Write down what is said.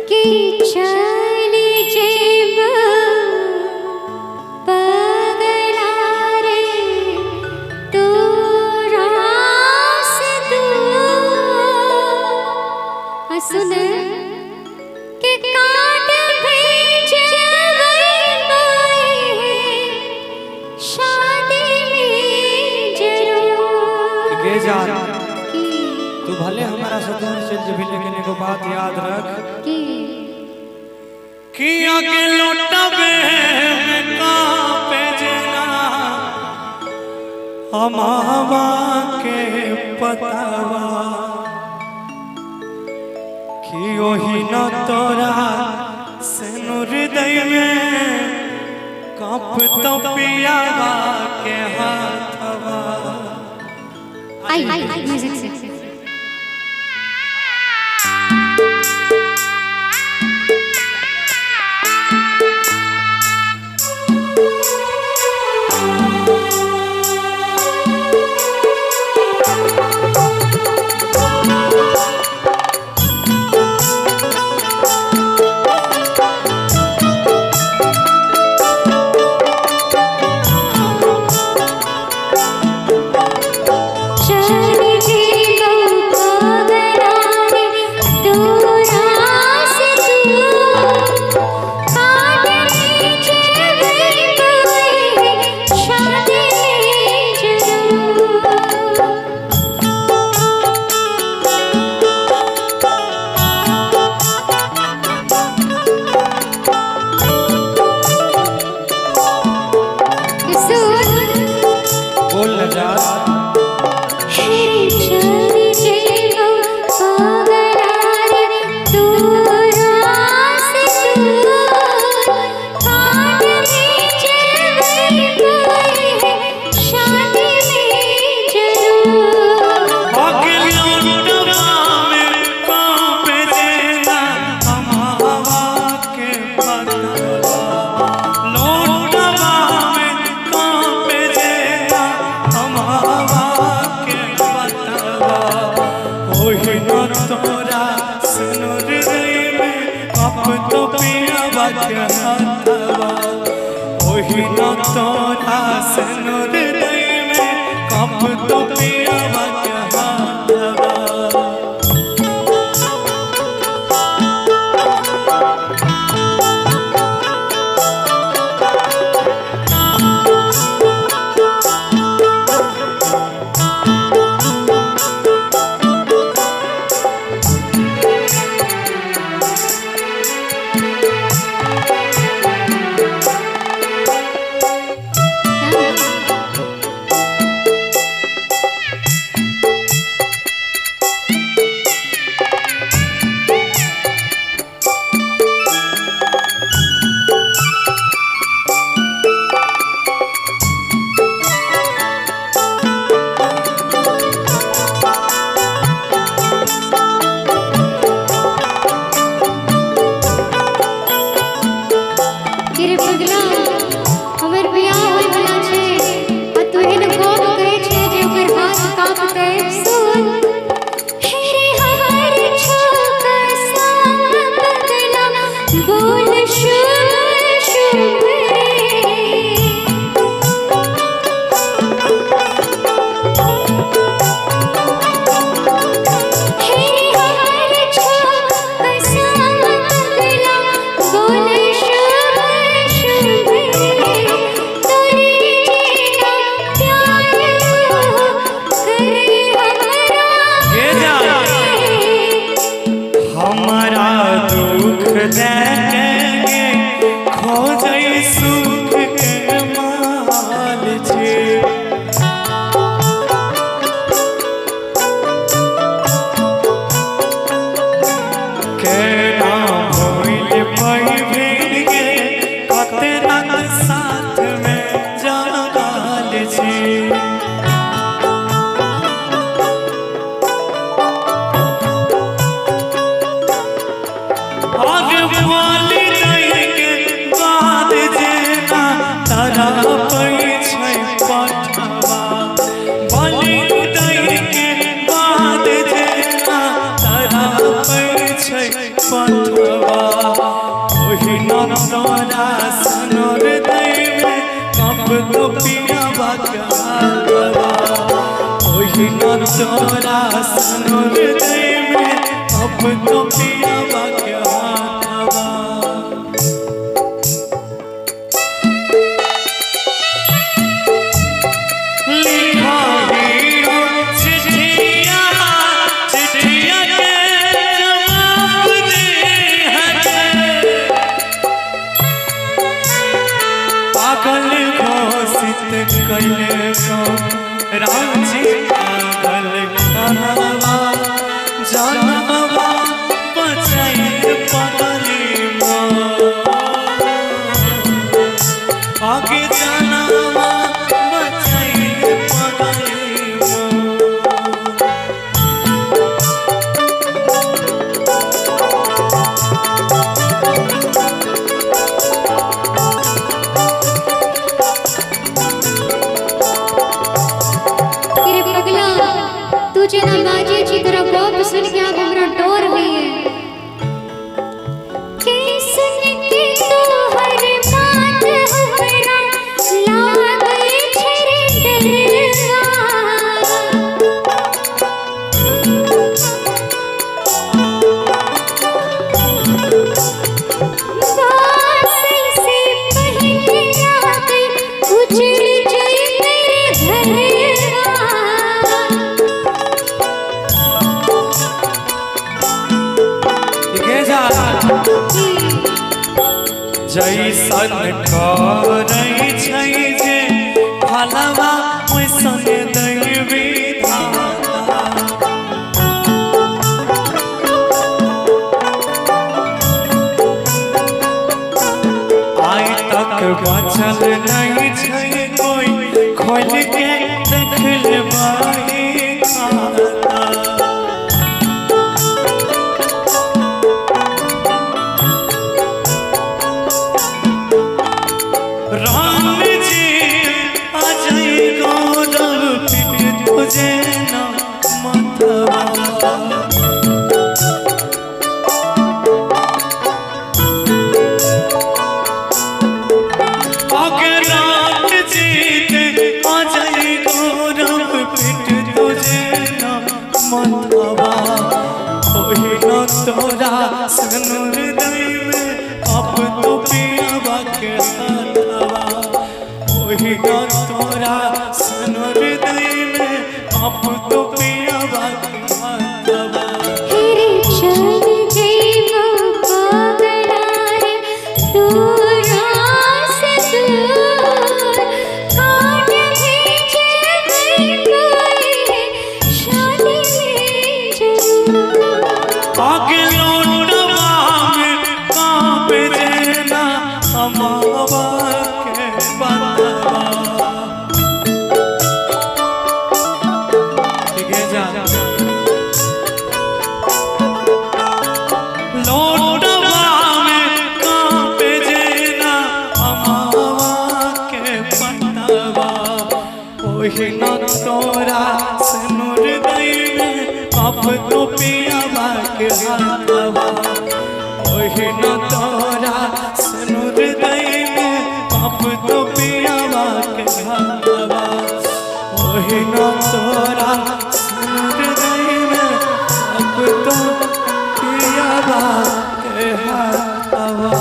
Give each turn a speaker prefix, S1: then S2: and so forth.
S1: कि चली जेब पगला रे तोरा से दूर सुन के काट भेजबै शादी में जरूर
S2: के जा तू भले हमारा से दूर चल जबी लेकिन एगो बात याद रख कि आगे लौटबे में कांपे जना हमावा के पतावा कि ओही न तोरा से हृदय में कांप तो पियावा के हाथवा।
S1: आई म्यूजिक से
S2: ओही न तोरा से हृदय में कांप तो पियावा के हाथवा।
S3: fun.
S2: मथवा ओही न तोरा सनोर दई में कब तो पियावा के हाथवा ओही न तोरा सनोर दई में कब तो पियावा के हाथवा लिखा ही चिट्ठिया चिट्ठिया के जवाब दे पागल घोषित कैले को राजी पागल खानवा जानवा बचाई पगली माँ आगे जानवा बचाई पगली माँ
S1: तेरे पगला तुझे ना बाजी जी तरह गप सुन के अब हमरा डोर हुई है के सुन के तू हर बात हमरा लागे छरे डरवा बासे से पहले आके उजड़ जाए मेरे
S2: जैसन करई छै जे फलवा ओइसन दै विधाता आइ तक बचल नहीं छै कोई खोल के देख लेबाई खाता राम जी अजय गौरव पिट तुझे न मथवा अगरात जीत अजय गौरव पिट तुझे न मथवा ओही न तोरा सनुर दई में अब तो पियावा के हाथवा ओही न तोरा सनुर दई में अब तो पियावा के हाथवा
S1: तेरे चल जइबो पगलारे दूरा से दूर काट भेजे कोई शादी में जरूर
S2: आगे लौटवा में कांप जेना अमावा के बंधवा ठीक है जा लौटवा में कांप जेना अमावा के बंधवा ओही न तोरा सनुर दई में अब तो पियावा के हाथवा ओही न तोरा सनुर दई में अब तो पियावा के हाथवा ओही न तोरा सनुर दई में अब तो पियावा के हाथवा